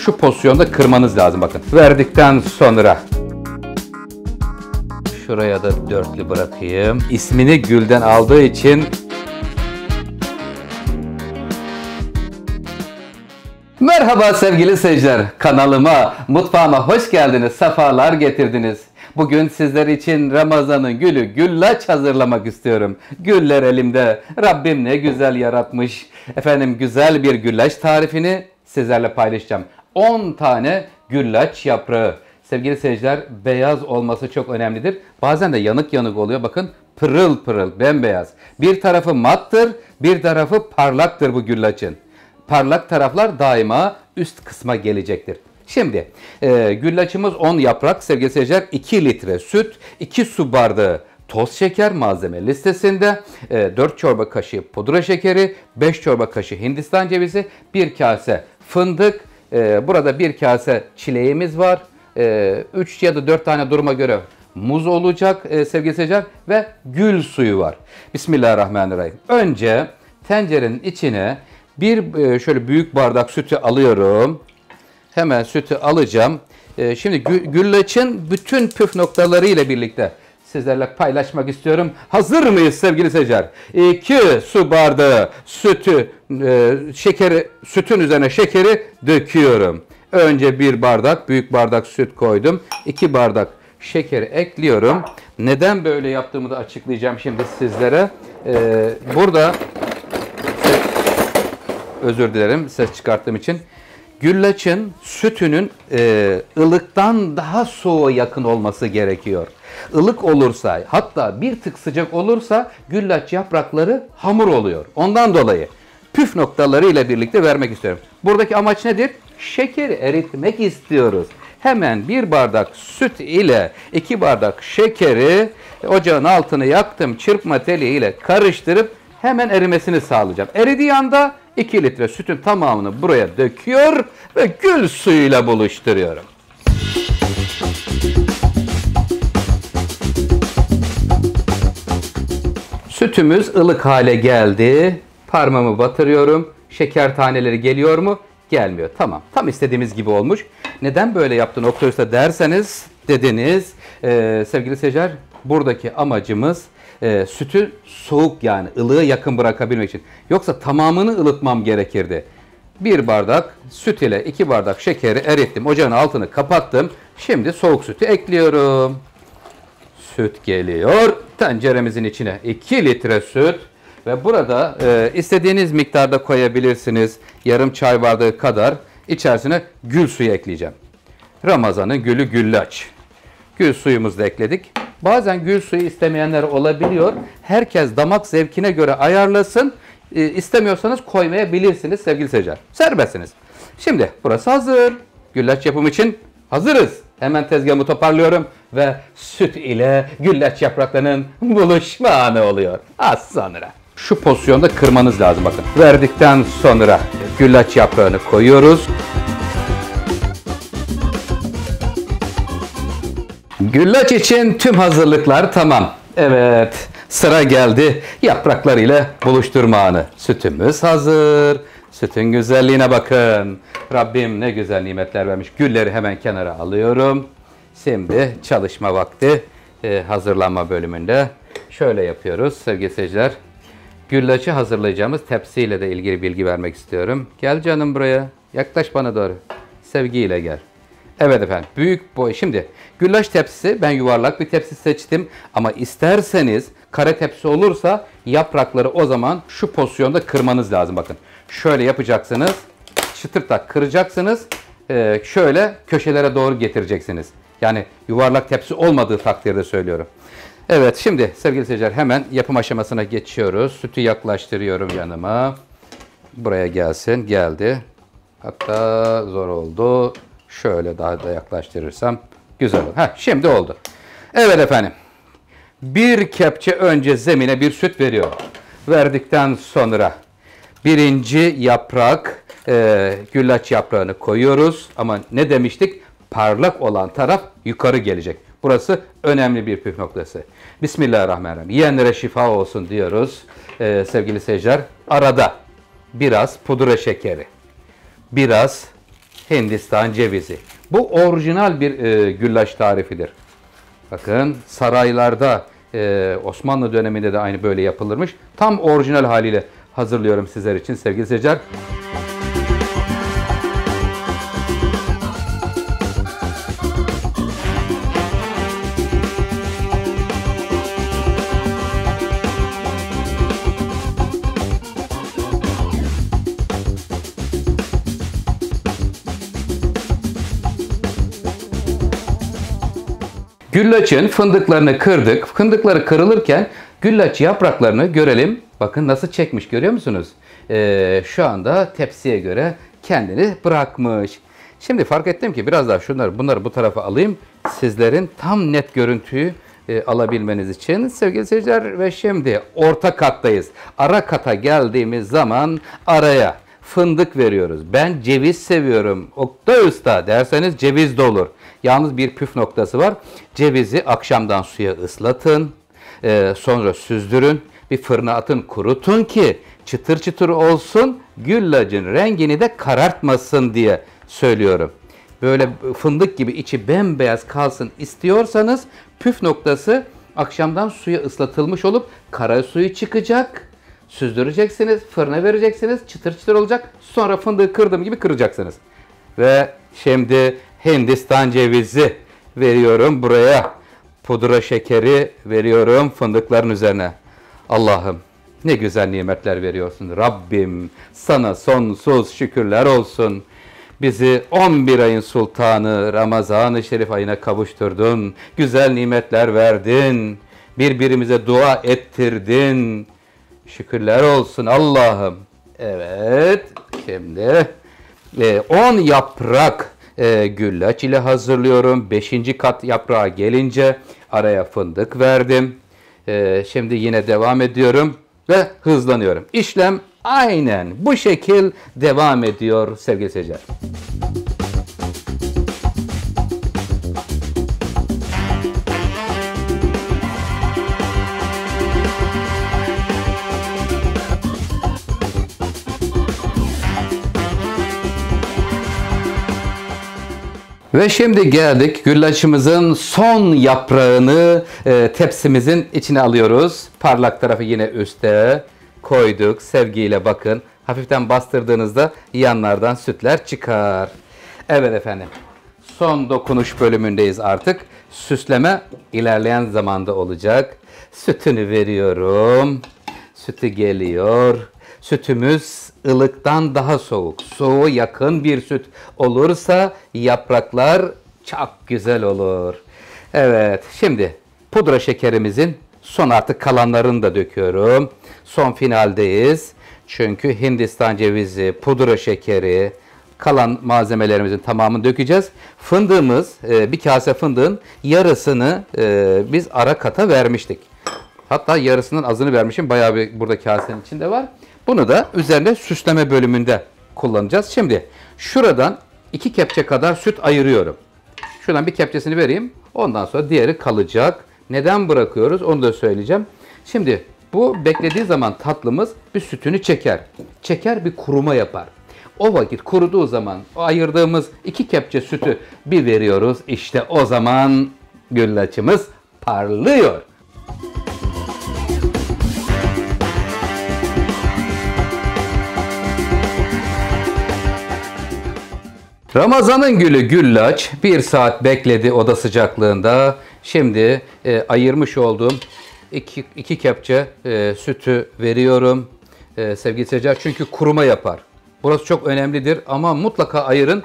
şu pozisyonda kırmanız lazım bakın. Verdikten sonra şuraya da dörtlü bırakayım. İsmini gülden aldığı için merhaba sevgili seyirciler. Kanalıma, mutfağıma hoş geldiniz. Sefalar getirdiniz. Bugün sizler için Ramazan'ın gülü güllaç hazırlamak istiyorum. Güller elimde. Rabbim ne güzel yaratmış. Efendim güzel bir güllaç tarifini sizlerle paylaşacağım. 10 tane güllaç yaprağı. Sevgili seyirciler, beyaz olması çok önemlidir. Bazen de yanık yanık oluyor. Bakın pırıl pırıl, bembeyaz. Bir tarafı mattır, bir tarafı parlaktır bu güllaçın. Parlak taraflar daima üst kısma gelecektir. Şimdi güllaçımız 10 yaprak sevgili seyirciler, 2 litre süt, 2 su bardağı toz şeker malzeme listesinde, 4 çorba kaşığı pudra şekeri, 5 çorba kaşığı Hindistan cevizi, 1 kase fındık, burada 1 kase çileğimiz var, 3 ya da 4 tane duruma göre muz olacak sevgili seyirciler ve gül suyu var. Bismillahirrahmanirrahim. Önce tencerenin içine şöyle büyük bardak sütü alıyorum. Hemen sütü alacağım. Şimdi güllaçın bütün püf noktaları ile birlikte sizlerle paylaşmak istiyorum. Hazır mıyız sevgili seyirciler? 2 su bardağı sütü, sütün üzerine şekeri döküyorum. Önce 1 bardak, büyük bardak süt koydum. 2 bardak şekeri ekliyorum. Neden böyle yaptığımı da açıklayacağım şimdi sizlere. Burada özür dilerim ses çıkarttığım için. Güllaçın sütünün ılıktan daha soğuğa yakın olması gerekiyor. Ilık olursa, hatta bir tık sıcak olursa güllaç yaprakları hamur oluyor. Ondan dolayı püf noktaları ile birlikte vermek istiyorum. Buradaki amaç nedir? Şekeri eritmek istiyoruz. Hemen 1 bardak süt ile 2 bardak şekeri ocağın altını yaktım, çırpma teliyle karıştırıp hemen erimesini sağlayacağım. Eridiği anda 2 litre sütün tamamını buraya döküyor ve gül suyuyla buluşturuyorum. Sütümüz ılık hale geldi. Parmağımı batırıyorum. Şeker taneleri geliyor mu? Gelmiyor. Tamam. Tam istediğimiz gibi olmuş. Neden böyle yaptın Oktay Usta derseniz dediniz. Sevgili seyirciler, buradaki amacımız sütü soğuk, yani ılığı yakın bırakabilmek için. Yoksa tamamını ılıtmam gerekirdi. 1 bardak süt ile 2 bardak şekeri erittim. Ocağın altını kapattım. Şimdi soğuk sütü ekliyorum. Süt geliyor. Tenceremizin içine 2 litre süt. Ve burada istediğiniz miktarda koyabilirsiniz. Yarım çay bardağı kadar içerisine gül suyu ekleyeceğim. Ramazan'ın gülü güllaç. Gül suyumuzu da ekledik. Bazen gül suyu istemeyenler olabiliyor. Herkes damak zevkine göre ayarlasın. İstemiyorsanız koymayabilirsiniz sevgili seyirciler. Serbestsiniz. Şimdi burası hazır. Güllaç yapım için hazırız. Hemen tezgahımı toparlıyorum ve süt ile güllaç yapraklarının buluşma anı oluyor. Az sonra. Şu pozisyonda kırmanız lazım bakın. Verdikten sonra güllaç yaprağını koyuyoruz. Güllaç için tüm hazırlıklar tamam. Evet, sıra geldi yapraklarıyla buluşturma anı. Sütümüz hazır. Sütün güzelliğine bakın. Rabbim ne güzel nimetler vermiş. Gülleri hemen kenara alıyorum. Şimdi çalışma vakti, hazırlanma bölümünde. Şöyle yapıyoruz sevgili seyirciler. Güllaçı hazırlayacağımız tepsiyle de ilgili bilgi vermek istiyorum. Gel canım buraya. Yaklaş bana doğru. Sevgiyle gel. Evet efendim, büyük boy. Şimdi güllaç tepsisi, ben yuvarlak bir tepsi seçtim. Ama isterseniz kare tepsi olursa yaprakları o zaman şu pozisyonda kırmanız lazım bakın. Şöyle yapacaksınız. Çıtırtak kıracaksınız. Şöyle köşelere doğru getireceksiniz. Yani yuvarlak tepsi olmadığı takdirde söylüyorum. Evet, şimdi sevgili seyirciler hemen yapım aşamasına geçiyoruz. Sütü yaklaştırıyorum yanıma. Buraya gelsin. Geldi. Hatta zor oldu. Şöyle daha da yaklaştırırsam güzel olur. Şimdi oldu. Evet efendim. 1 kepçe önce zemine bir süt veriyorum. Verdikten sonra 1. yaprak güllaç yaprağını koyuyoruz. Ama ne demiştik? Parlak olan taraf yukarı gelecek. Burası önemli bir püf noktası. Bismillahirrahmanirrahim. Yiyenlere şifa olsun diyoruz. Sevgili seyirciler, arada biraz pudra şekeri, biraz Hindistan cevizi. Bu orijinal bir güllaç tarifidir. Bakın saraylarda Osmanlı döneminde de aynı böyle yapılırmış. Tam orijinal haliyle hazırlıyorum sizler için sevgili seyirciler. Güllaçın fındıklarını kırdık. Fındıkları kırılırken güllaç yapraklarını görelim. Bakın nasıl çekmiş, görüyor musunuz? Şu anda tepsiye göre kendini bırakmış. Şimdi fark ettim ki biraz daha bunları bu tarafa alayım. Sizlerin tam net görüntüyü alabilmeniz için sevgili seyirciler. Ve şimdi orta kattayız. Ara kata geldiğimiz zaman araya fındık veriyoruz. Ben ceviz seviyorum. Oktay Usta derseniz ceviz de olur. Yalnız bir püf noktası var. Cevizi akşamdan suya ıslatın. Sonra süzdürün. Bir fırına atın, kurutun ki çıtır çıtır olsun. Güllacın rengini de karartmasın diye söylüyorum. Böyle fındık gibi içi bembeyaz kalsın istiyorsanız püf noktası akşamdan suya ıslatılmış olup kara suyu çıkacak. Süzdüreceksiniz, fırına vereceksiniz, çıtır çıtır olacak. Sonra fındığı kırdığım gibi kıracaksınız. Ve şimdi Hindistan cevizi veriyorum buraya. Pudra şekeri veriyorum fındıkların üzerine. Allah'ım ne güzel nimetler veriyorsun. Rabbim sana sonsuz şükürler olsun. Bizi 11 ayın sultanı Ramazan-ı Şerif ayına kavuşturdun. Güzel nimetler verdin. Birbirimize dua ettirdin. Şükürler olsun Allah'ım. Evet, şimdi 10 yaprak güllaç ile hazırlıyorum. 5. kat yaprağa gelince araya fındık verdim. Şimdi yine devam ediyorum ve hızlanıyorum. İşlem aynen bu şekil devam ediyor sevgili seyirciler. Ve şimdi geldik güllaçımızın son yaprağını tepsimizin içine alıyoruz. Parlak tarafı yine üste koyduk. Sevgiyle bakın. Hafiften bastırdığınızda yanlardan sütler çıkar. Evet efendim. Son dokunuş bölümündeyiz artık. Süsleme ilerleyen zamanda olacak. Sütünü veriyorum. Sütü geliyor. Sütümüz ılıktan daha soğuk. Soğuğa yakın bir süt olursa yapraklar çok güzel olur. Evet, şimdi pudra şekerimizin son artık kalanlarını da döküyorum. Son finaldeyiz. Çünkü Hindistan cevizi, pudra şekeri, kalan malzemelerimizin tamamını dökeceğiz. Fındığımız, bir kase fındığın yarısını biz ara kata vermiştik. Hatta yarısının azını vermişim. Bayağı bir burada kasenin içinde var. Bunu da üzerinde süsleme bölümünde kullanacağız. Şimdi şuradan 2 kepçe kadar süt ayırıyorum. Şuradan bir kepçesini vereyim. Ondan sonra diğeri kalacak. Neden bırakıyoruz onu da söyleyeceğim. Şimdi bu beklediği zaman tatlımız bir sütünü çeker. Çeker, bir kuruma yapar. O vakit kuruduğu zaman o ayırdığımız 2 kepçe sütü bir veriyoruz. İşte o zaman güllaçımız parlıyor. Ramazan'ın gülü güllaç 1 saat bekledi oda sıcaklığında. Şimdi ayırmış olduğum 2 kepçe sütü veriyorum sevgili seyirciler. Çünkü kuruma yapar. Burası çok önemlidir ama mutlaka ayırın.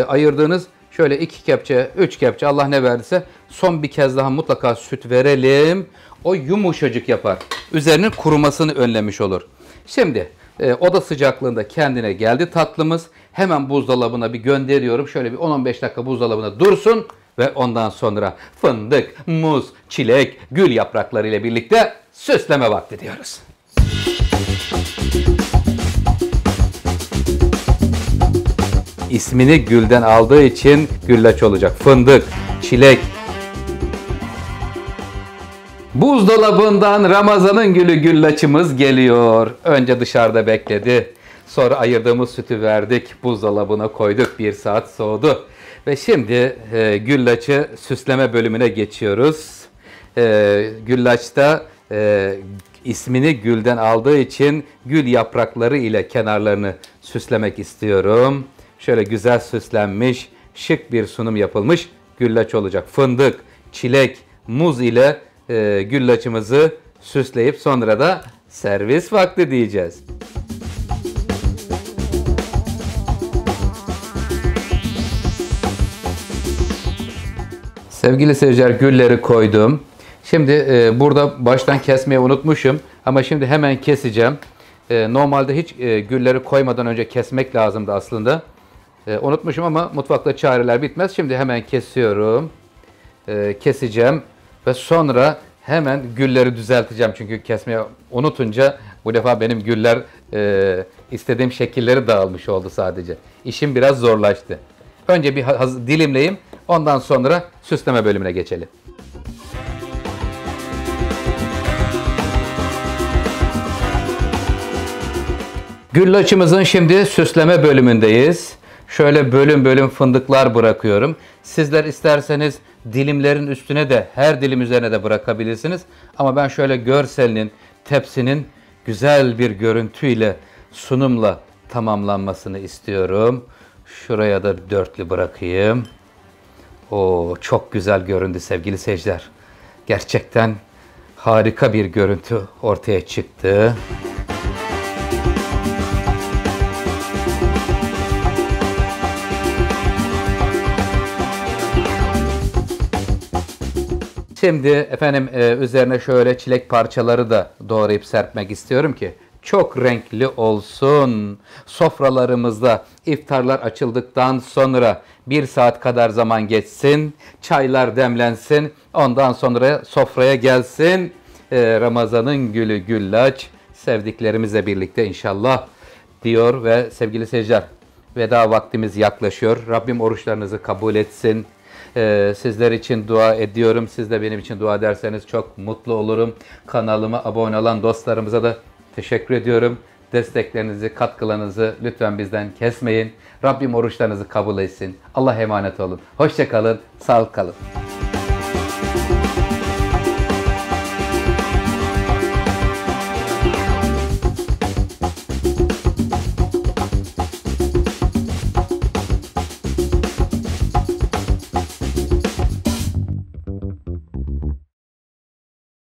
Ayırdığınız şöyle 2 kepçe, 3 kepçe Allah ne verdiyse son bir kez daha mutlaka süt verelim. O yumuşacık yapar. Üzerinin kurumasını önlemiş olur. Şimdi oda sıcaklığında kendine geldi tatlımız. Hemen buzdolabına bir gönderiyorum. Şöyle bir 10-15 dakika buzdolabında dursun. Ve ondan sonra fındık, muz, çilek, gül yaprakları ile birlikte süsleme vakti diyoruz. İsmini gülden aldığı için güllaç olacak. Fındık, çilek. Buzdolabından Ramazan'ın gülü güllaçımız geliyor. Önce dışarıda bekledi. Sonra ayırdığımız sütü verdik. Buzdolabına koyduk. 1 saat soğudu. Ve şimdi güllaçı süsleme bölümüne geçiyoruz. Güllaçta ismini gülden aldığı için gül yaprakları ile kenarlarını süslemek istiyorum. Şöyle güzel süslenmiş, şık bir sunum yapılmış güllaç olacak. Fındık, çilek, muz ile güllaçımızı süsleyip sonra da servis vakti diyeceğiz. Sevgili seyirciler, gülleri koydum. Şimdi burada baştan kesmeyi unutmuşum ama şimdi hemen keseceğim. Normalde hiç gülleri koymadan önce kesmek lazımdı aslında. Unutmuşum ama mutfakta çareler bitmez. Şimdi hemen kesiyorum. Keseceğim ve sonra hemen gülleri düzelteceğim. Çünkü kesmeyi unutunca bu defa benim güller istediğim şekilleri dağılmış oldu sadece. İşim biraz zorlaştı. Önce bir dilimleyeyim. Ondan sonra süsleme bölümüne geçelim. Güllaçımızın şimdi süsleme bölümündeyiz. Şöyle bölüm bölüm fındıklar bırakıyorum. Sizler isterseniz dilimlerin üstüne de her dilim üzerine de bırakabilirsiniz. Ama ben şöyle görselinin, tepsinin güzel bir görüntüyle, sunumla tamamlanmasını istiyorum. Şuraya da dörtlü bırakayım. Oo, çok güzel göründü sevgili seyirciler. Gerçekten harika bir görüntü ortaya çıktı. Şimdi efendim üzerine şöyle çilek parçaları da doğrayıp serpmek istiyorum ki çok renkli olsun. Sofralarımızda iftarlar açıldıktan sonra 1 saat kadar zaman geçsin, çaylar demlensin, ondan sonra sofraya gelsin. Ramazan'ın gülü güllaç sevdiklerimizle birlikte inşallah diyor ve sevgili seyirciler, veda vaktimiz yaklaşıyor. Rabbim oruçlarınızı kabul etsin. Sizler için dua ediyorum. Siz de benim için dua ederseniz çok mutlu olurum. Kanalıma abone olan dostlarımıza da teşekkür ediyorum. Desteklerinizi, katkılarınızı lütfen bizden kesmeyin. Rabbim oruçlarınızı kabul etsin. Allah'a emanet olun. Hoşça kalın, sağlıklı kalın.